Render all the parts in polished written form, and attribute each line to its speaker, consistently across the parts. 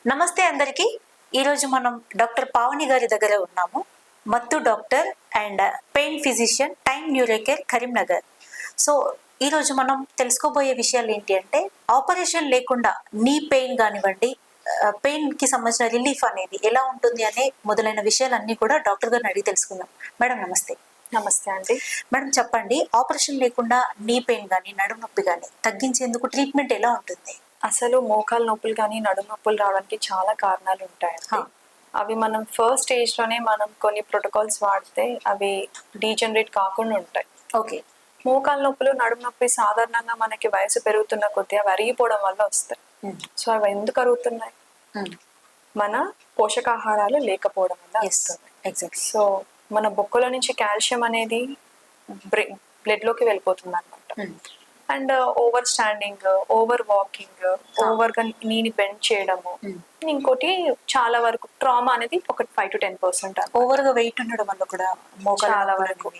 Speaker 1: నమస్తే అందరికి. ఈరోజు మనం డాక్టర్ పావని గారి దగ్గర ఉన్నాము. మత్తు doctor and pain physician, time neurocare, Karimnagar. So ఈరోజు మనం తెలుసుకోబోయే విషయాలు ఏంటి అంటే, ఆపరేషన్ లేకుండా నీ పెయిన్ కానివ్వండి, పెయిన్కి సంబంధించిన రిలీఫ్ అనేది ఎలా ఉంటుంది అనే మొదలైన విషయాలన్నీ కూడా డాక్టర్ గారిని అడిగి తెలుసుకుందాం. మేడం నమస్తే.
Speaker 2: నమస్తే అండి.
Speaker 1: మేడం చెప్పండి, ఆపరేషన్ లేకుండా నీ పెయిన్ కానీ నడుము నొప్పి కానీ తగ్గించేందుకు ట్రీట్మెంట్ ఎలా ఉంటుంది?
Speaker 2: అసలు మోకాలు నొప్పులు కానీ నడుము నొప్పులు రావడానికి చాలా కారణాలు ఉంటాయండి. అవి మనం ఫస్ట్ స్టేజ్ లోనే మనం కొన్ని ప్రోటోకాల్స్ వాడితే అవి డీజనరేట్ కాకుండా ఉంటాయి.
Speaker 1: ఓకే.
Speaker 2: మోకాలు నొప్పులు నడుము నొప్పి సాధారణంగా మనకి వయసు పెరుగుతున్న కొద్దీ అవి అరిగిపోవడం వల్ల వస్తాయి. సో అవి ఎందుకు అరుగుతున్నాయి? మన పోషకాహారాలు లేకపోవడం వల్ల వస్తున్నాయి. సో మన బొక్కల నుంచి కాల్షియం అనేది బ్లడ్ లోకి వెళ్ళిపోతుంది అనమాట. And over standing, over walking, over గా నీని బెండ్ చేయడము, ఇంకోటి చాలా వరకు ట్రామా అనేది ఒక 5 to 10%.
Speaker 1: ఓవర్ గా వెయిట్ ఉండడం వల్ల కూడా
Speaker 2: చాలా వరకు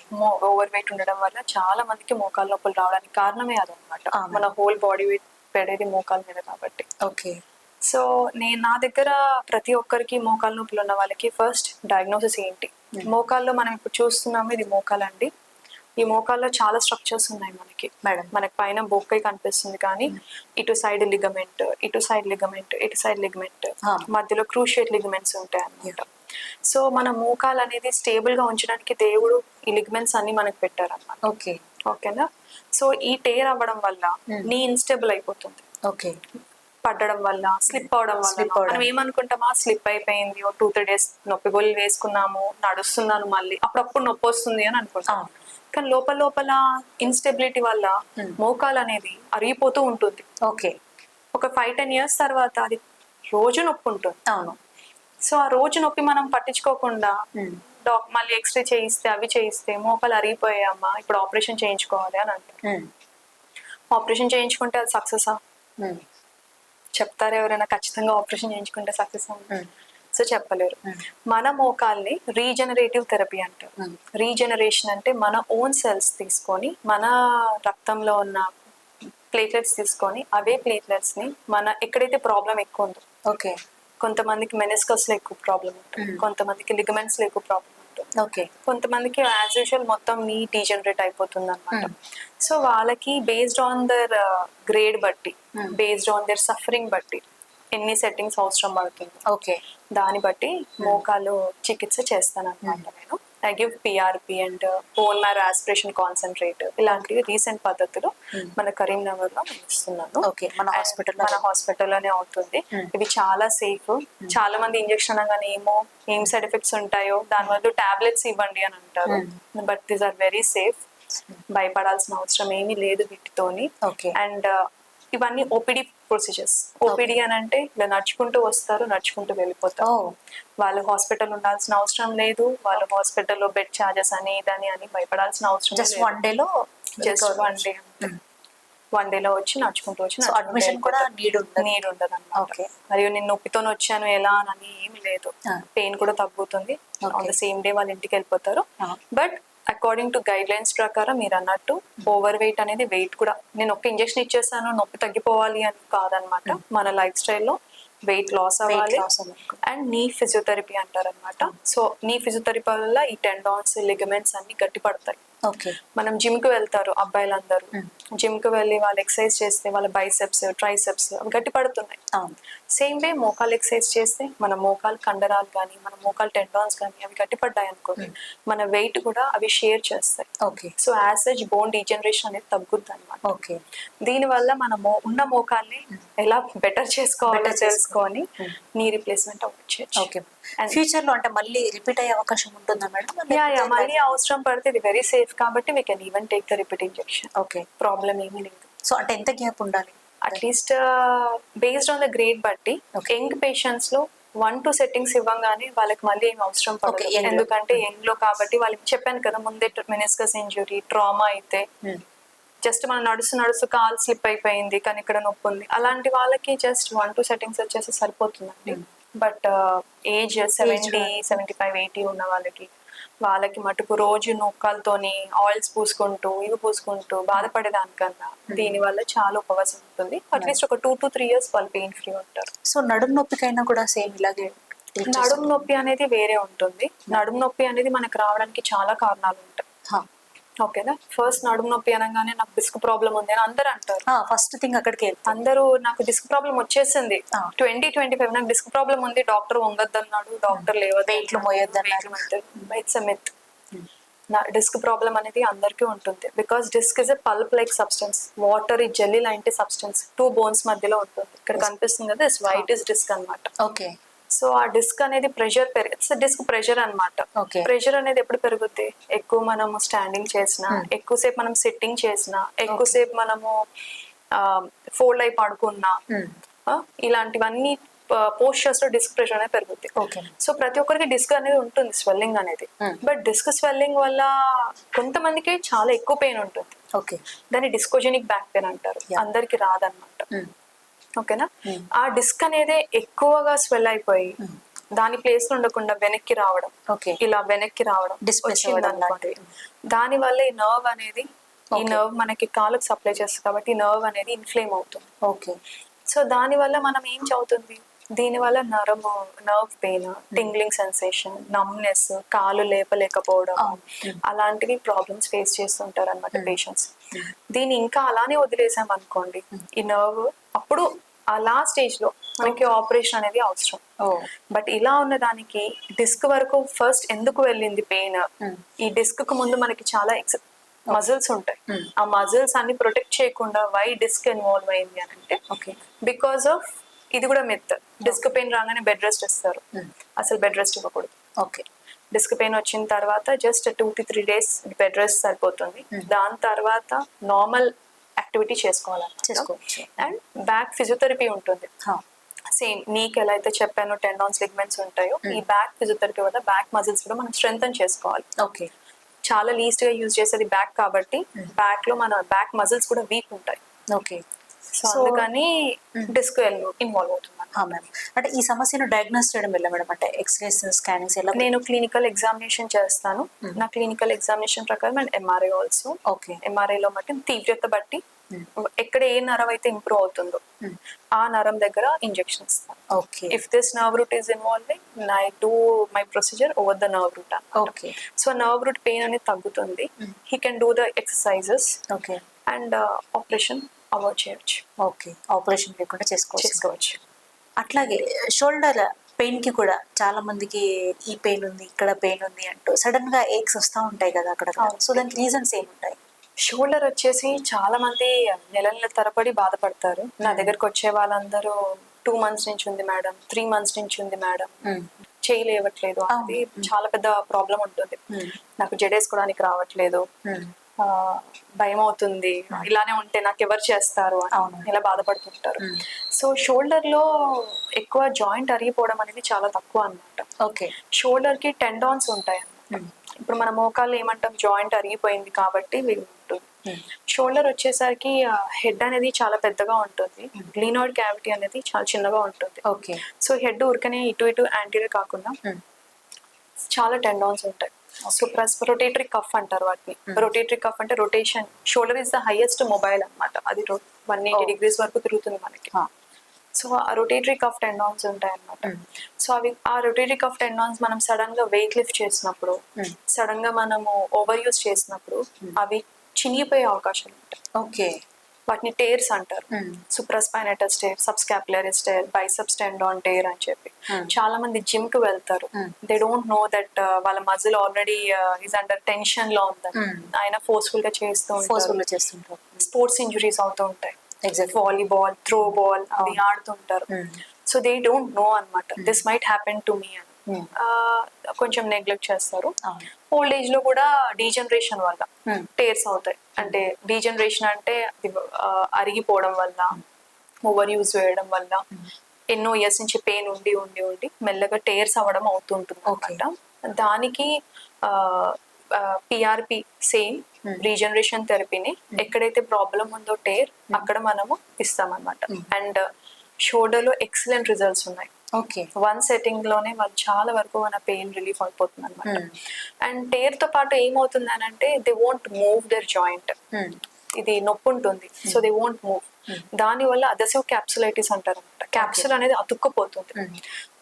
Speaker 2: ఓవర్ వెయిట్ ఉండడం వల్ల చాలా మందికి మోకాలు నొప్పులు రావడానికి కారణమే అదనమాట. మన హోల్ బాడీ వెయిట్ పెడేది మోకాల మీద కాబట్టి.
Speaker 1: ఓకే.
Speaker 2: సో నా దగ్గర ప్రతి ఒక్కరికి మోకాలు నొప్పులు ఉన్న వాళ్ళకి ఫస్ట్ డయాగ్నోసిస్ ఏంటి, మోకాల్లో మనం ఇప్పుడు చూస్తున్నాము ఇది మోకాలండి. ఈ మోకాల్లో చాలా స్ట్రక్చర్స్ ఉన్నాయి మనకి. మనకి పైన బొక్కై కనిపిస్తుంది కానీ ఇటు సైడ్ లిగమెంట్, ఇటు సైడ్ లిగమెంట్, ఇటు సైడ్ లిగమెంట్, మధ్యలో క్రూషియేట్ లిగమెంట్స్ ఉంటాయి అన్నమాట. సో మన మోకాలు అనేది స్టేబుల్ గా ఉంచడానికి దేవుడు ఈ లిగమెంట్స్ అన్ని మనకి పెట్టారన్నమాట. ఓకేనా? సో ఈ టేర్ అవ్వడం వల్ల నీ ఇన్స్టేబుల్ అయిపోతుంది.
Speaker 1: ఓకే.
Speaker 2: పడ్డడం వల్ల, స్లిప్ అవడం వల్ల మనం ఏమనుకుంటామా, స్లిప్ అయిపోయింది, 2-3 days నొప్పి గోళీలు వేసుకున్నాము, నడుస్తున్నాను, మళ్ళీ అప్పుడప్పుడు నొప్పి వస్తుంది అని అనుకుంటాం. కానీ లోపల లోపల ఇన్స్టెబిలిటీ వల్ల మోకాలు అనేది అరిగిపోతూ ఉంటుంది.
Speaker 1: ఓకే.
Speaker 2: ఒక 5-10 years తర్వాత అది రోజు నొప్పి ఉంటుంది.
Speaker 1: అవును.
Speaker 2: సో ఆ రోజు నొప్పి మనం పట్టించుకోకుండా మళ్ళీ ఎక్స్రే చేయిస్తే అవి చేయిస్తే మోకాలు అరిగిపోయాయమ్మా, ఇప్పుడు ఆపరేషన్ చేయించుకోవాలి అని అంటారు. ఆపరేషన్ చేయించుకుంటే అది సక్సెసా? చెప్తారు ఎవరైనా ఖచ్చితంగా ఆపరేషన్ చేయించుకుంటే సక్సెస్ అవుతుంది? సో చెప్పలేరు. మన మోకాల్ని రీజనరేటివ్ థెరపీ అంటారు. రీజనరేషన్ అంటే మన ఓన్ సెల్స్ తీసుకొని, మన రక్తంలో ఉన్న ప్లేట్లెట్స్ తీసుకొని, అవే ప్లేట్లెట్స్ ని మన ఎక్కడైతే ప్రాబ్లం ఎక్కువ ఉందో,
Speaker 1: ఓకే,
Speaker 2: కొంతమందికి మెనిస్కస్ లో ఎక్కువ ప్రాబ్లం ఉంటుంది, కొంతమందికి లిగమెంట్స్ లో ఎక్కువ ప్రాబ్లం ఉంటుంది,
Speaker 1: ఓకే,
Speaker 2: కొంతమందికి యాజ్ యూజువల్ మొత్తం నీ డీజనరేట్ అయిపోతుంది అనమాట. సో వాళ్ళకి బేస్డ్ ఆన్ దర్ గ్రేడ్ బట్టి, బేస్డ్ ఆన్ దర్ సఫరింగ్ బట్టి ఎన్ని సెట్టింగ్స్ అవసరం పడుతుంది,
Speaker 1: ఓకే,
Speaker 2: దాన్ని బట్టి మోకాలు చికిత్స చేస్తాను అనమాట. నేను I give PRP and bone marrow aspiration concentrate, ఇలాంటివి రీసెంట్ పద్ధతులు మన కరీంనగర్ లో ఇస్తున్నాను.
Speaker 1: మన
Speaker 2: హాస్పిటల్లోనే అవుతుంది. ఇవి చాలా సేఫ్. చాలా మంది ఇంజెక్షన్ అనగానే ఏం సైడ్ ఎఫెక్ట్స్ ఉంటాయో దాని వల్ల టాబ్లెట్స్ ఇవ్వండి అని అంటారు. But these are very safe. భయపడాల్సిన అవసరం ఏమీ లేదు వీటితోని. అండ్ ఇవన్నీ ఓపీడీ ప్రొసీజర్స్. ఓపీడీ అని అంటే ఇలా నడుచుకుంటూ వస్తారు, నడుచుకుంటూ వెళ్ళిపోతారు. వాళ్ళు హాస్పిటల్ ఉండాల్సిన అవసరం లేదు. వాళ్ళు హాస్పిటల్లో బెడ్ ఛార్జెస్ అని ఇదని అని భయపడాల్సిన అవసరం లేదు.
Speaker 1: జస్ట్ వన్ డే
Speaker 2: వచ్చి నడుచుకుంటూ వచ్చి
Speaker 1: అడ్మిషన్ కూడా నీడ్
Speaker 2: ఉండదు అన్నమాట. మరియు నేను నొప్పితో వచ్చాను ఎలా అని ఏమి లేదు. పెయిన్ కూడా తగ్గుతుంది. ఆన్ ద సేమ్ డే వాళ్ళ ఇంటికి వెళ్ళిపోతారు. But according to guide lines ప్రకారం మీరు అన్నట్టు ఓవర్ వెయిట్ అనేది వెయిట్ కూడా, నేను ఒక ఇంజెక్షన్ ఇచ్చేసాను నొప్పి తగ్గిపోవాలి అని కాదనమాట. మన లైఫ్ స్టైల్లో వెయిట్ లాస్ అవ్వాలి. అండ్ నీ ఫిజియోథెరపీ అంటారు అనమాట. సో నీ ఫిజియోథెరపీ వల్ల ఈ టెండాన్స్, లిగమెంట్స్ అన్ని గట్టి పడతాయి. మనం జిమ్ కి వెళ్తారు అబ్బాయిలందరూ, జిమ్ కి వెళ్ళి వాళ్ళు ఎక్సర్సైజ్ చేస్తే వాళ్ళ బైసెప్స్, ట్రైసెప్స్ అవి గట్టి పడుతున్నాయి. సేమ్ వే మోకాలు ఎక్సర్సైజ్ చేస్తే మన మోకాలు కండరాలు కానీ, మన మోకాలు టెండాన్స్ కానీ అవి గట్టిపడ్డాయి అనుకోండి, మన వెయిట్ కూడా అవి షేర్ చేస్తాయి. So as such bone degeneration అనేది తగ్గుద్ది అనమాట. దీని వల్ల మన ఉన్న మోకాల్ని ఎలా బెటర్ చేసుకోవాలో తెలుసుకొని నీ రిప్లేస్మెంట్ అవ్వచ్చు.
Speaker 1: ఫ్యూచర్ లో అంటే మళ్ళీ రిపీట్ అయ్యే అవకాశం ఉంటుందా మేడం?
Speaker 2: మళ్ళీ అవసరం పడితే ఇది వెరీ సేఫ్ కాబట్టి we can even take the repeat injection. Problem ఏమీ లేదు.
Speaker 1: సో అంటే ఎంత గ్యాప్ ఉండాలి?
Speaker 2: At least based on the grade బట్టి యంగ్ పేషెంట్స్ లో 1-2 సెట్టింగ్స్ ఇవ్వగానే వాళ్ళకి మళ్ళీ ఏం అవసరం పడదు. ఎందుకంటే యంగ్ లో కాబట్టి వాళ్ళకి చెప్పాను కదా ముందే, మెనిస్కస్ ఇంజురీ, ట్రామా అయితే జస్ట్ మనం నడుస్తూ కాల్ స్లిప్ అయిపోయింది కానీ ఇక్కడ నొప్పి ఉంది, అలాంటి వాళ్ళకి జస్ట్ 1-2 సెట్టింగ్స్ వచ్చేసి సరిపోతుందండి. బట్ ఏజ్ 70, 75, 80 ఉన్న వాళ్ళకి వాళ్ళకి మటుకు రోజు నొక్కాలతోని ఆయిల్స్ పూసుకుంటూ ఇవి పూసుకుంటూ బాధపడేదానికన్నా దీని వల్ల చాలా ఉపవాసం ఉంటుంది. అట్లీస్ట్ ఒక 2 to 3 years వాళ్ళు పెయిన్ ఫ్రీ ఉంటారు.
Speaker 1: సో నడుము నొప్పికైనా కూడా సేమ్ ఇలాగే
Speaker 2: నడుము నొప్పి అనేది వేరే ఉంటుంది. నడుము నొప్పి అనేది మనకు రావడానికి చాలా కారణాలు ఉంటాయి. ఓకేనా, ఫస్ట్ నడుము నొప్పి అనగానే నాకు డిస్క్ ప్రాబ్లం ఉంది అని అందరూ అంటారు.
Speaker 1: ఫస్ట్ థింగ్ అక్కడికి
Speaker 2: అందరూ నాకు డిస్క్ ప్రాబ్లం వచ్చేసింది 2025 నాకు డిస్క్ ప్రాబ్లం ఉంది, డాక్టర్ వంగద్దు అన్నాడు, డాక్టర్ లేవద్దు,
Speaker 1: వెయిట్లు మోయొద్దు అన్నారు.
Speaker 2: It's a myth. Disc problem అనేది అందరికీ ఉంటుంది. Because disc is a pulp like substance, water ఈ జెల్లీ లాంటి సబ్స్టెన్స్ 2 bones మధ్యలో ఉంటుంది. ఇక్కడ కనిపిస్తుంది కదా, ఇస్ వైట్ ఇస్ డిస్క్ అన్నమాట.
Speaker 1: ఓకే.
Speaker 2: సో ఆ డిస్క్ అనేది ప్రెషర్ డిస్క్ ప్రెషర్ అన్నమాట.
Speaker 1: Okay.
Speaker 2: ప్రెషర్ అనేది ఎప్పుడు పెరుగుద్ది? ఎక్కువ మనము స్టాండింగ్ చేసినా, ఎక్కువసేపు మనం సిట్టింగ్ చేసినా, ఎక్కువసేపు మనము ఫోల్డ్ అయి పడుకున్నా, ఇలాంటివన్నీ పోస్చర్స్ లో డిస్క్ ప్రెషర్ అనేది పెరుగుద్ది. సో ప్రతి ఒక్కరికి డిస్క్ అనేది ఉంటుంది, స్వెల్లింగ్ అనేది. బట్ డిస్క్ స్వెల్లింగ్ వల్ల కొంతమందికి చాలా ఎక్కువ పెయిన్ ఉంటుంది. దాన్ని డిస్కోజెనిక్ బ్యాక్ పెయిన్ అంటారు. అందరికి రాదన్నమాట. ఓకేనా, ఆ డిస్క్ అనేది ఎక్కువగా స్వెల్ అయిపోయి దాని ప్లేస్ లో ఉండకుండా వెనక్కి రావడం, ఇలా వెనక్కి రావడం వచ్చిందనుకోండి, దాని వల్ల ఈ నర్వ్ అనేది, ఈ నర్వ్ మనకి కాళ్ళకు సప్లై చేస్తుంది కాబట్టి ఈ నర్వ్ అనేది ఇన్ఫ్లేమ్ అవుతుంది. సో దాని వల్ల మనం ఏం చదువుతుంది, దీని వల్ల nerve pain, tingling sensation, numbness, కాలు లేపలేకపోవడం, అలాంటివి ప్రాబ్లమ్స్ ఫేస్ చేస్తుంటారు అనమాట పేషెంట్స్. దీన్ని ఇంకా అలానే వదిలేసాం అనుకోండి, ఈ నర్వ్ అప్పుడు ఆ లాస్ట్ స్టేజ్ లో మనకి ఆపరేషన్ అనేది అవసరం. బట్ ఇలా ఉన్న దానికి డిస్క్ వరకు ఫస్ట్ ఎందుకు వెళ్ళింది పెయిన్, ఈ డిస్క్ కు ముందు మనకి చాలా మజిల్స్ ఉంటాయి. ఆ మజిల్స్ అన్ని ప్రొటెక్ట్ చేయకుండా వై డిస్క్ ఇన్వాల్వ్ అయింది అని అంటే, బికాస్ ఆఫ్ ఇది కూడా మిత్. డిస్క్ పెయిన్ రాగానే బెడ్ రెస్ట్ ఇస్తారు, అసలు బెడ్ రెస్ట్ ఇవ్వకూడదు. డిస్క్ పెయిన్ వచ్చిన తర్వాత just 2 to 3 days bed rest సరిపోతుంది. దాని తర్వాత నార్మల్ యాక్టివిటీ చేసుకోవచ్చు. అండ్ బ్యాక్ ఫిజియోథెరపీ ఉంటుంది. సేమ్ నీకు ఎలా అయితే చెప్పానో టెండాన్స్, లిగ్మెంట్స్ ఉంటాయో, ఈ బ్యాక్ ఫిజియోథెరపీ వల్ల బ్యాక్ మజిల్స్ కూడా మనం స్ట్రెంగ్తన్ చేసుకోవాలి. చాలా లీస్ట్ గా యూజ్ చేసేది బ్యాక్ కాబట్టి బ్యాక్ లో మన బ్యాక్ మజిల్స్ కూడా వీక్ ఉంటాయి. సో అందుకని డిస్క్ ఇన్వాల్వ్ అవుతుంది.
Speaker 1: అంటే ఈ సమస్యను డయాగ్నోస్ చేయడం ఎలా మేడం? అంటే ఎక్స్రేస్, స్కానింగ్స్ ఎలా?
Speaker 2: నేను క్లినికల్ ఎగ్జామినేషన్ చేస్తాను. నా క్లినికల్ ఎగ్జామినేషన్ ప్రకారం అండ్ ఎంఆర్ఐ ఆల్సో. ఎంఆర్ఐ లో బట్టి తీవ్రత బట్టి ఎక్కడ ఏ నరం అయితే ఇంప్రూవ్ అవుతుందో ఆ నరం దగ్గర ఇంజెక్షన్ ఇస్తాను. If this nerve route is involving, I do my procedure over the nerve route. So nerve route pain అనేది తగ్గుతుంది. He can do the exercises and operation avoid చేయొచ్చు.
Speaker 1: ఆపరేషన్ లేకుండా చేసుకోవచ్చు. అట్లాగే షోల్డర్ పెయిన్ కి కూడా చాలా మందికి ఈ పెయిన్ ఉంది, ఇక్కడ పెయిన్ ఉంది అంటూ సడన్ గా ఏక్స్ వస్తూ ఉంటాయి కదా అక్కడ. సో దానికి రీజన్స్ ఏముంటాయి?
Speaker 2: షోల్డర్ వచ్చేసి చాలా మంది నెలల తరబడి బాధపడతారు. నా దగ్గరకు వచ్చే వాళ్ళందరూ 2 months నుంచి ఉంది మేడం, 3 months నుంచి ఉంది మేడం, చేయలేవట్లేదు, అది చాలా పెద్ద ప్రాబ్లం ఉంటుంది. నాకు జడేసుకోవడానికి రావట్లేదు, భయం అవుతుంది, ఇలానే ఉంటే నాకు ఎవరు చేస్తారు అని ఇలా బాధపడుతుంటారు. సో షోల్డర్ లో ఎక్కువ జాయింట్ అరిగిపోవడం అనేది చాలా తక్కువ అన్నమాట. షోల్డర్ కి టెండాన్స్ ఉంటాయి అన్నమాట. ఇప్పుడు మన మోకాళ్ళు ఏమంటాం, జాయింట్ అరిగిపోయింది కాబట్టి ఉంటుంది. షోల్డర్ వచ్చేసరికి హెడ్ అనేది చాలా పెద్దగా ఉంటుంది, గ్లీనాయిడ్ క్యావిటీ అనేది చాలా చిన్నగా ఉంటుంది. సో హెడ్ ఊరికనే ఇటు ఇటు యాంటీరియర్ కాకుండా చాలా టెండాన్స్ ఉంటాయి. సో ప్లస్ రొటేటరీ కఫ్ అంటారు వాటిని. రొటేటరీ కఫ్ అంటే rotation, shoulder is the highest mobile అన్నమాట. అది 180 degrees వరకు తిరుగుతుంది మనకి. సో ఆ రొటేటరీ కఫ్ టెండాన్స్ ఉంటాయి అన్నమాట. సో అవి ఆ రొటేటరీ కఫ్ టెండాన్స్ మనం సడన్ గా వెయిట్ లిఫ్ట్ చేసినప్పుడు, సడన్ గా మనము ఓవర్ యూస్ చేసినప్పుడు అవి చినిగిపోయే అవకాశాలు ఉంటాయి. వాటిని టేర్స్ అంటారు. Supraspinatus tear, subscapularis tear, biceps tendon tear అని చెప్పి. చాలా మంది జిమ్ కి వెళ్తారు, దే డోంట్ నో దట్ వాళ్ళ muscle already is under tension లో ఉందని ఆయన ఫోర్స్ఫుల్ గా చేస్తూ ఉంటారు. స్పోర్ట్స్ ఇంజురీస్ అవుతూ ఉంటాయి. వాలీబాల్, త్రో బాల్ అవి ఆడుతుంటారు. సో దే డోంట్ నో అన్నమాట, this might happen to me అని కొంచెం నెగ్లెక్ట్ చేస్తారు. ఓల్డ్ ఏజ్ లో కూడా డీజనరేషన్ వల్ల టేర్స్ అవుతాయి. అంటే డీజనరేషన్ అంటే అరిగిపోవడం వల్ల, ఓవర్ యూజ్ చేయడం వల్ల, ఎన్నో ఇయర్స్ నుంచి పెయిన్ ఉండి ఉండి ఉండి మెల్లగా టేర్స్ అవ్వడం అవుతుంటుంది అనమాట. దానికి పిఆర్పి సేమ్ రీజనరేషన్ థెరపీని ఎక్కడైతే ప్రాబ్లం ఉందో టేర్ అక్కడ మనము ఇస్తాం అన్నమాట. అండ్ షోల్డర్ లో ఎక్సలెంట్ రిజల్ట్స్ ఉన్నాయి.
Speaker 1: ఓకే.
Speaker 2: వన్ సెట్టింగ్ లోనే వాళ్ళు చాలా వరకు మన పెయిన్ రిలీఫ్ అయిపోతుంది అనమాట. అండ్ టేర్ తో పాటు ఏమవుతుంది అని అంటే they won't move their joint. ఇది నొప్పి ఉంటుంది, సో దే వోంట్ మూవ్. దాని వల్ల అదసివ్ క్యాప్సులైటిస్ అంటారు అనమాట. క్యాప్సుల్ అనేది అతుక్కుపోతుంది.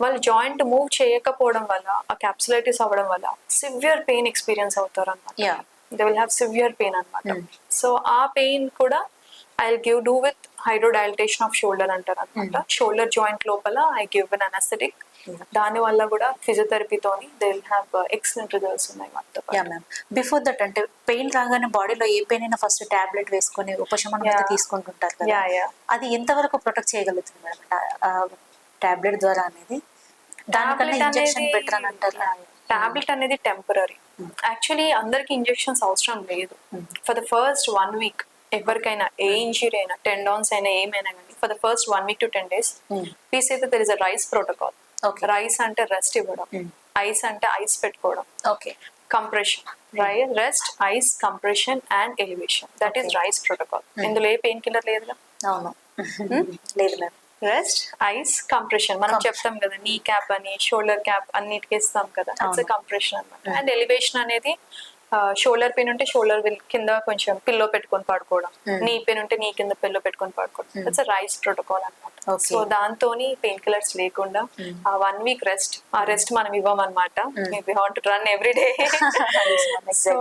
Speaker 2: వాళ్ళు జాయింట్ మూవ్ చేయకపోవడం వల్ల ఆ క్యాప్సులైటిస్ అవ్వడం వల్ల సివియర్ పెయిన్ ఎక్స్పీరియన్స్ అవుతారు అనమాట. They will have severe pain అనమాట. సో ఆ పెయిన్ కూడా I do with hydrodilatation of shoulder అంటారు అనమాట. షోల్డర్ జాయింట్ లోపల ఐ గివ్ అన్ అనస్థెటిక్. దాని వల్ల కూడా ఫిజియోథెరపీతోని they will have excellent results ఉన్నాయి వాటితో.
Speaker 1: బిఫోర్ దట్ అంటే పెయిన్ రాగానే బాడీలో ఏ పెయిన్ అయినా ఫస్ట్ టాబ్లెట్ వేసుకొని ఉపశమనం అయితే తీసుకుంటుంటారు కదా, అది ఎంతవరకు ప్రొటెక్ట్ చేయగలుగుతుంది మేడం టాబ్లెట్ ద్వారా అనేది? దానికన్నా ఇంజెక్షన్ బెటర్ అని అంటారు.
Speaker 2: టాబ్లెట్ అనేది టెంపరీ. యాక్చువల్లీ అందరికి ఇంజెక్షన్స్ అవసరం లేదు. ఫర్ ద ఫస్ట్ 1 week ఎవరికైనా ఏ ఇంజురీ అయినా, టెండాన్స్ అయినా ఏమైనా కానీ for the first 1 week to 10 days please అయితే there is a RICE protocol. RICE అంటే రెస్ట్ ఇవ్వడం, ఐస్ అంటే ఐస్ పెట్టుకోవడం,
Speaker 1: okay,
Speaker 2: compression, rest, ice, compression and elevation. That is RICE protocol. ఇందులో ఏ పెయిన్ కిల్లర్ లేదుగా.
Speaker 1: అవును, లేదు మ్యామ్.
Speaker 2: రెస్ట్, ఐస్, కంప్రెషన్ మనం చెప్తాం కదా, నీ క్యాప్ అని, షోల్డర్ క్యాప్ అన్నిటికి ఇస్తాం కదా, ఇట్స్ కంప్రెషన్ అనమాట. అండ్ ఎలివేషన్ అనేది షోల్డర్ పెయిన్ ఉంటే షోల్డర్ కింద కొంచెం పిల్లో పెట్టుకొని పడుకోవడం, నీ పెయిన్ ఉంటే నీ కింద పిల్లో పెట్టుకొని పడుకోవడం. ఇట్స్ రైస్ ప్రోటోకాల్ అనమాట. సో దాంతో పెయిన్ కిల్లర్స్ లేకుండా ఆ 1 week రెస్ట్, ఆ రెస్ట్ మనం ఇవ్వమన్నమాట. We want to run every day. So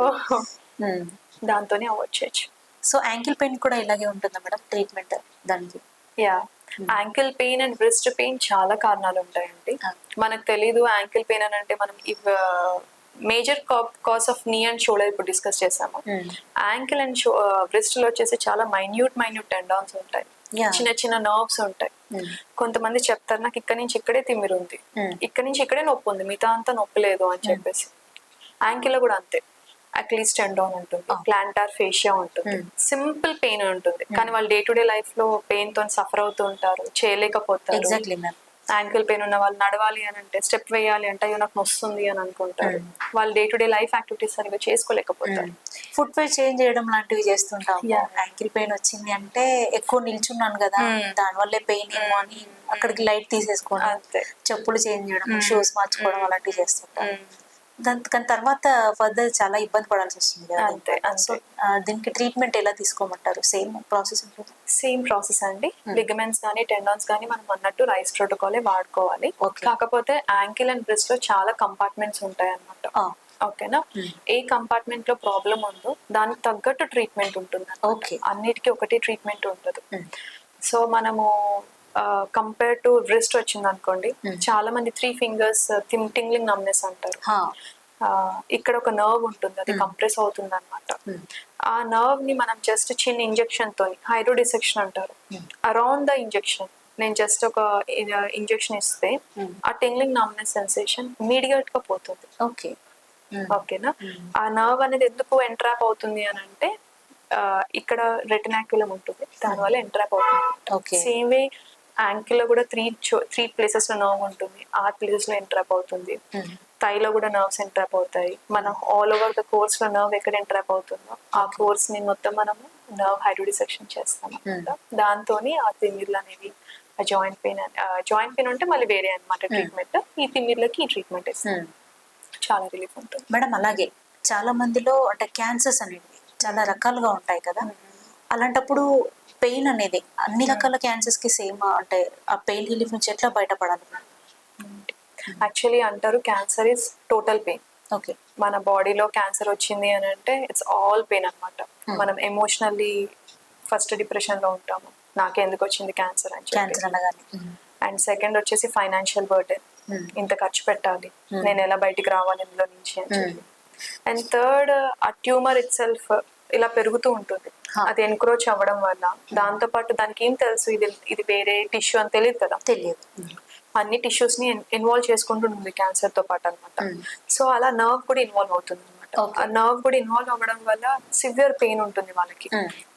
Speaker 2: దాంతోనే అవాయిడ్ చేయొచ్చు.
Speaker 1: సో యాంకిల్ పెయిన్ కూడా ఇలాగే ఉంటుందా మేడం ట్రీట్మెంట్ దానికి?
Speaker 2: Yeah, ankle pain and wrist pain చాలా కారణాలు ఉంటాయండి. మనకు తెలీదు యాంకిల్ పెయిన్ అని అంటే మనం మేజర్ కాజ్ ఆఫ్ నీ అండ్ షోల్డర్ ఇప్పుడు డిస్కస్ చేసాము. యాంకిల్ అండ్ రిస్ట్ లో వచ్చేసి చాలా మైన్యూట్ టెండాన్స్ ఉంటాయి, చిన్న చిన్న నర్వ్స్ ఉంటాయి. కొంతమంది చెప్తారు నాకు ఇక్కడ నుంచి ఇక్కడే తిమ్మిరి ఉంది, ఇక్కడ నుంచి ఇక్కడే నొప్పి ఉంది, మిగతా అంతా నొప్పి లేదు అని చెప్పేసి. యాంకిల్ లో కూడా అంతే. అక్లీస్ టెండాన్ ఉంటుంది, ప్లాంటార్ ఫేషియా ఉంటుంది, సింపుల్ పెయిన్ ఉంటుంది, కానీ వాళ్ళు డే టు డే లైఫ్ లో పెయిన్ తో సఫర్ అవుతూ ఉంటారు, చేయలేకపోతారు.
Speaker 1: Exactly ma'am.
Speaker 2: యాంకిల్ పెయిన్ ఉన్న వాళ్ళు నడవాలి అని అంటే, స్టెప్ వేయాలి అంటే అయ్యో నాకు వస్తుంది అని అనుకుంటారు. వాళ్ళు day to day life activities సరిగ్గా చేసుకోలేకపోతారు.
Speaker 1: ఫుట్ వేర్ చేంజ్ చేయడం లాంటివి చేస్తుంటాం. యాంకిల్ పెయిన్ వచ్చింది అంటే ఎక్కువ నిల్చున్నాను కదా, దాని వల్లే పెయిన్ ఏమో అని అక్కడికి లైట్ తీసేసుకోవడం, చెప్పులు చేంజ్ చేయడం, షూస్ మార్చుకోవడం అలాంటివి చేస్తుంటాం. దాని తర్వాత ఫర్దర్ చాలా ఇబ్బంది పడాల్సి వస్తుంది కదా. సో దీనికి ట్రీట్మెంట్ ఎలా తీసుకోమంటారు? సేమ్ ప్రాసెస్ ఉంటుంది?
Speaker 2: సేమ్ ప్రాసెస్ అండి. లిగమెంట్స్ కానీ టెండాన్స్ కానీ మనం అన్నట్టు రైస్ ప్రోటోకాలే వాడుకోవాలి. కాకపోతే యాంకిల్ అండ్ బ్రెస్ట్ లో చాలా కంపార్ట్మెంట్స్ ఉంటాయి అన్నమాట. ఓకేనా, ఏ కంపార్ట్మెంట్ లో ప్రాబ్లం ఉందో దానికి తగ్గట్టు ట్రీట్మెంట్ ఉంటుంది.
Speaker 1: ఓకే,
Speaker 2: అన్నిటికీ ఒకటి ట్రీట్మెంట్ ఉండదు. సో మనము కంపేర్ టు రిస్ట్ వచ్చింది అనుకోండి, చాలా మంది 3 fingers టింగ్లింగ్ నమ్నెస్ అంటారు. ఇక్కడ ఒక నర్వ్ ఉంటుంది, అది కంప్రెస్ అవుతుంది అనమాట. ఆ నర్వ్ ని మనం జస్ట్ చిన్న ఇంజెక్షన్ తోని, హైడ్రోడిసెక్షన్ అంటారు, అరౌండ్ ద ఇంజెక్షన్ నేను జస్ట్ ఒక ఇంజెక్షన్ ఇస్తే ఆ టింగ్లింగ్ నమ్నెస్ సెన్సేషన్ ఇమీడియట్ గా పోతుంది.
Speaker 1: ఓకే,
Speaker 2: ఓకేనా. ఆ నర్వ్ అనేది ఎందుకు ఎంట్రాప్ అవుతుంది అని అంటే ఇక్కడ రెటినాక్యులం ఉంటుంది, దానివల్ల ఎంట్రాప్ అవుతుంది. సేమ్ వే యాంకిల్ లో కూడా 3 places లో నర్వ్ ఉంటుంది, ఆ ప్లేసెస్ లో ఎంట్రాప్ అవుతుంది. థైలో కూడా నర్వ్స్ ఎంట్రాప్ అవుతాయి. మనం ఆల్ ఓవర్ ద కోర్స్ లో నర్వ్ ఎక్కడ ఎంట్రాప్ అవుతుందో ఆ కోర్స్ ని మొత్తం మనము నర్వ్ హైడ్రోడిసెక్షన్ చేస్తాం అనమాట. దాంతో ఆ తిమ్మిర్లు అనేవి, ఆ జాయింట్ పెయిన్ ఉంటే మళ్ళీ వేరే అనమాట ట్రీట్మెంట్. ఈ తిమ్మిర్లకి ఈ ట్రీట్మెంట్ ఇస్తాం, చాలా రిలీఫ్ ఉంటుంది
Speaker 1: మేడం. అలాగే చాలా మందిలో అంటే క్యాన్సర్స్ అనేవి చాలా రకాలుగా ఉంటాయి కదా, అలాంటప్పుడు పెయిన్ అనేది అన్ని రకాల క్యాన్సర్స్ కి సేమ్ అంటే ఆ పెయిన్ రిలీఫ్ నుంచి ఎట్లా బయటపడాలి?
Speaker 2: యాక్చువల్లీ అంటారు cancer is total pain.
Speaker 1: Okay,
Speaker 2: మన బాడీలో క్యాన్సర్ వచ్చింది అని అంటే ఇట్స్ ఆల్ పెయిన్ అనమాట. మనం ఎమోషనల్లీ ఫస్ట్ డిప్రెషన్ లో ఉంటాము, నాకెందుకు వచ్చింది క్యాన్సర్ అని చెప్పి. అండ్ సెకండ్ వచ్చేసి ఫైనాన్షియల్ బర్డెన్, ఇంత ఖర్చు పెట్టాలి, నేను ఎలా బయటికి రావాలి ఇందులో నుంచి అని చెప్పి. అండ్ థర్డ్ ఆ ట్యూమర్ ఇట్ సెల్ఫ్ ఇలా పెరుగుతూ ఉంటుంది, అది ఎన్క్రోచ్ అవ్వడం వల్ల. దాంతో పాటు దానికి ఏం తెలుసు ఇది వేరే టిష్యూ అని తెలియదు కదా, అన్ని టిష్యూస్ ని ఇన్వాల్వ్ చేసుకుంటుంది క్యాన్సర్ తో పాటు అనమాట. సో అలా నర్వ్ కూడా ఇన్వాల్వ్ అవుతుంది అనమాట. ఆ నర్వ్ కూడా ఇన్వాల్వ్ అవ్వడం వల్ల సివియర్ పెయిన్ ఉంటుంది వాళ్ళకి.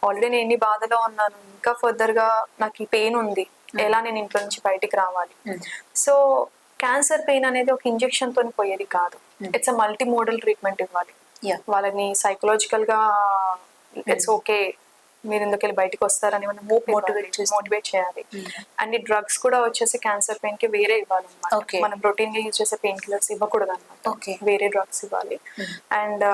Speaker 2: ఆల్రెడీ నేను ఎన్ని బాధలో ఉన్నాను, ఇంకా ఫర్దర్ గా నాకు ఈ పెయిన్ ఉంది, ఎలా నేను ఇంట్లో నుంచి బయటికి రావాలి. సో క్యాన్సర్ పెయిన్ అనేది ఒక ఇంజెక్షన్ తోని పోయేది కాదు, it's a multi modal treatment ఇవ్వాలి వాళ్ళని. సైకలాజికల్ గా ఇట్స్ ఓకే, మీరు ఇందుకు వెళ్ళి బయటకు వస్తారని మోటివేట్ చేయాలి. అండ్ ఈ డ్రగ్స్ కూడా వచ్చేసి క్యాన్సర్ పెయిన్ కి వేరే ఇవ్వాలి అన్నమాట.
Speaker 1: Okay.
Speaker 2: మనం ప్రోటీన్ గా యూజ్ చేసే పెయిన్ కిల్లర్స్ ఇవ్వకూడదు అనమాట.
Speaker 1: Okay.
Speaker 2: వేరే డ్రగ్స్ ఇవ్వాలి. అండ్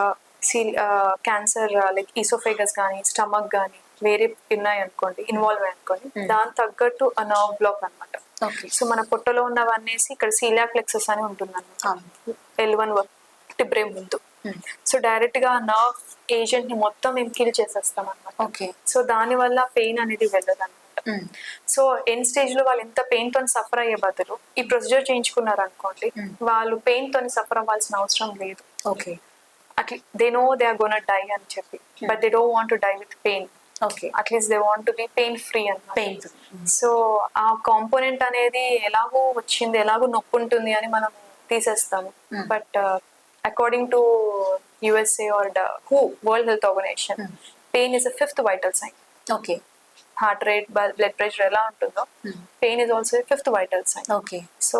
Speaker 2: క్యాన్సర్ లైక్ ఈసోఫేగస్ కానీ స్టమక్ కానీ వేరే ఉన్నాయి అనుకోండి, ఇన్వాల్వ్ అయ్యి అనుకోండి, దాని తగ్గట్టు నర్వ్ బ్లాక్ అనమాట.
Speaker 1: ఓకే.
Speaker 2: సో మన పొట్టలో ఉన్నవనేసి ఇక్కడ సీలియాక్ ప్లెక్సస్ అని ఉంటుంది అనమాట. L1 టిబ్రే ముందు. సో డైరెక్ట్ గా నర్వ్ ఏజెంట్ ని మొత్తం మేము కిల్ చేసేస్తాం అనమాట.
Speaker 1: ఓకే.
Speaker 2: సో దాని వల్ల పెయిన్ అనేది వెళ్ళదు అనమాట. సో ఎండ్ స్టేజ్ లో వాళ్ళు ఎంత పెయిన్ తోని సఫర్ అయ్యే బదులు ఈ ప్రొసీజర్ చేయించుకున్నారు అనుకోండి, వాళ్ళు పెయిన్ తోని సఫర్ అవ్వాల్సిన అవసరం లేదు.
Speaker 1: ఓకే.
Speaker 2: అట్లా they know they are gonna die అని చెప్పి, but they don't want to die with pain.
Speaker 1: Okay.
Speaker 2: At least they want to be pain free అన్నమాట.
Speaker 1: పెయిన్.
Speaker 2: సో ఆ కాంపోనెంట్ అనేది ఎలాగో వచ్చింది, ఎలాగో నొప్పి ఉంటుంది అని మనం తీసేస్తాము. But according to USA or the WHO, World Health Organization, pain is a 5th vital sign.
Speaker 1: Okay.
Speaker 2: Heart rate, blood pressure ఎలా ఉంటుందో pain is also 5th vital sign.
Speaker 1: Okay.
Speaker 2: So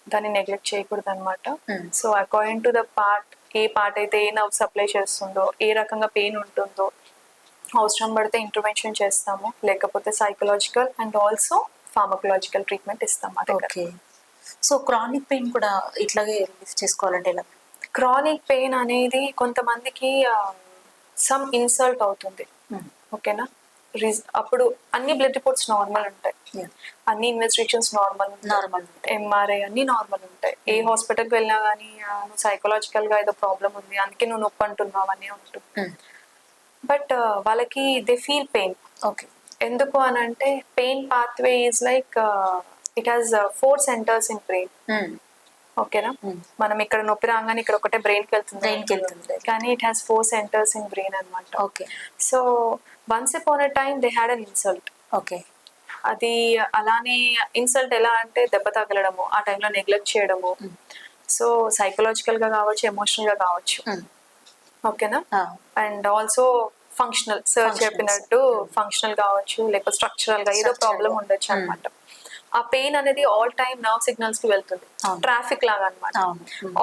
Speaker 2: దాన్ని నెగ్లెక్ట్ చేయకూడదు అనమాట. So according to the part, A part అయితే ఏ nerve supply చేస్తుందో, ఏ రకంగా pain ఉంటుందో, అవసరం పడితే ఇంటర్వెన్షన్ చేస్తాము, లేకపోతే psychological and also pharmacological treatment ఇస్తాం మా దగ్గర.
Speaker 1: ఓకే. సో క్రానిక్ పెయిన్ కూడా ఇట్లాగే రిలీఫ్ చేసుకోవాలంటే ఎలా?
Speaker 2: క్రానిక్ పెయిన్ అనేది కొంతమందికి సమ్ ఇన్సల్ట్ అవుతుంది. ఓకేనా? అప్పుడు అన్ని బ్లడ్ రిపోర్ట్స్ నార్మల్ ఉంటాయి, అన్ని ఇన్వెస్టిగేషన్స్ నార్మల్ ఉంటాయి, MRI అన్ని నార్మల్ ఉంటాయి. ఏ హాస్పిటల్కి వెళ్ళినా కానీ నువ్వు సైకలాజికల్ గా ఏదో ప్రాబ్లం ఉంది అందుకే నువ్వు నొప్పి అంటున్నావు అని ఉంటుంది. బట్ వాళ్ళకి దే ఫీల్ పెయిన్.
Speaker 1: ఓకే.
Speaker 2: ఎందుకు అని అంటే pain pathway is like it has 4 centers in brain. ఓకేనా? మనం ఇక్కడ నొప్పి రాగానే ఇక్కడ ఒకటే బ్రెయిన్ కి వెళ్తుంది, కానీ it has 4 centers in brain అనమాట.
Speaker 1: Okay.
Speaker 2: So once upon a time they had an insult.
Speaker 1: Okay.
Speaker 2: అది అలానే ఇన్సల్ట్ ఎలా అంటే దెబ్బ తగలడము, ఆ టైంలో నెగ్లెక్ట్ చేయడము. సో సైకలాజికల్ గా కావచ్చు, ఎమోషనల్ గా కావచ్చు. ఓకేనా? అండ్ ఆల్సో ఫంక్షనల్, సార్ చెప్పినట్టు ఫంక్షనల్ కావచ్చు, లేకపోతే స్ట్రక్చరల్ గా ఏదో ప్రాబ్లం ఉండొచ్చు అనమాట. ఆ పెయిన్ అనేది ఆల్ టైమ్ నర్వ్ సిగ్నల్స్ కి వెళ్తుంది, ట్రాఫిక్ లాగా అనమాట.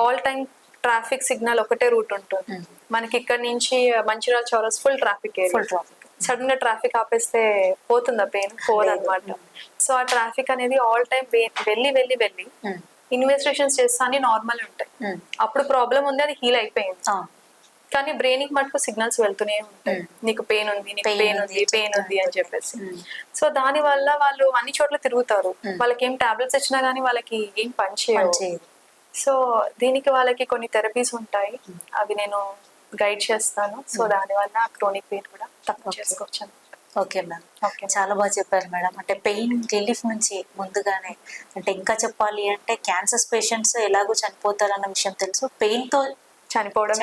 Speaker 2: ఆల్ టైమ్ ట్రాఫిక్ సిగ్నల్ ఒకటే రూట్ ఉంటుంది. మనకి ఇక్కడ నుంచి మంచిర్యాల చౌరస్ ఫుల్ ట్రాఫిక్ ఏరియా. సడన్ గా ట్రాఫిక్ ఆపేస్తే పోతుందా పెయిన్? పోదన్నమాట. సో ఆ ట్రాఫిక్ అనేది ఆల్ టైమ్ వెళ్ళి వెళ్ళి వెళ్ళి ఇన్వెస్టిగేషన్స్ చేస్తా అని నార్మల్ ఉంటాయి. అప్పుడు ప్రాబ్లం ఉంది, అది హీల్ అయిపోయింది. కానీ బ్రెయిన్ కి మటుకు సిగ్నల్స్ వెళ్తూనే ఉంటాయి, నీకు పెయిన్ ఉంది, నీకు పెయిన్ ఉంది అని చెప్పేసి. సో దాని వల్ల వాళ్ళు అన్ని చోట్ల తిరుగుతారు, వాళ్ళకి ఏం టాబ్లెట్స్ ఇచ్చినా గానీ వాళ్ళకి ఏం పని చేయదు. సో దీనికి వాళ్ళకి కొన్ని థెరపీస్ ఉంటాయి, అవి నేను గైడ్ చేస్తాను. సో దాని వల్ల క్రోనిక్ పెయిన్ కూడా తక్కువ చేసుకోవచ్చు.
Speaker 1: ఓకే మ్యామ్, చాలా బాగా చెప్పారు మేడం. అంటే పెయిన్ రిలీఫ్ నుంచి ముందుగానే, అంటే ఇంకా చెప్పాలి అంటే క్యాన్సర్ పేషెంట్స్ ఎలాగో చనిపోతారు అన్న విషయం తెలుసు, పెయిన్ తో చనిపోవడం.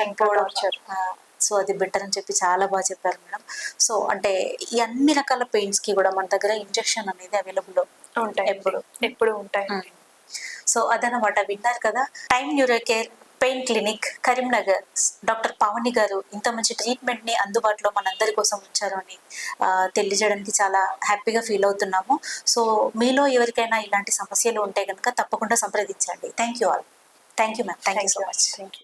Speaker 1: సో అది బెటర్ అని చెప్పి చాలా బాగా చెప్పారు మేడం. సో అంటే ఈ అన్ని రకాల పెయిన్స్ కి కూడా మన దగ్గర ఇంజెక్షన్ అనేది అవైలబుల్
Speaker 2: ఉంటాయి, ఎప్పుడు ఉంటాయి.
Speaker 1: సో అదనమాట, విన్నారు కదా. Time neuro care pain clinic Karimnagar doctor Pavani గారు ఇంత మంచి ట్రీట్మెంట్ ని అందుబాటులో మనందరి కోసం ఉంచారు అని తెలియజేయడానికి చాలా హ్యాపీగా ఫీల్ అవుతున్నాము. సో మీలో ఎవరికైనా ఇలాంటి సమస్యలు ఉంటే కనుక తప్పకుండా సంప్రదించండి. Thank you all. Thank you ma'am. Thank you so much.
Speaker 2: Thank you.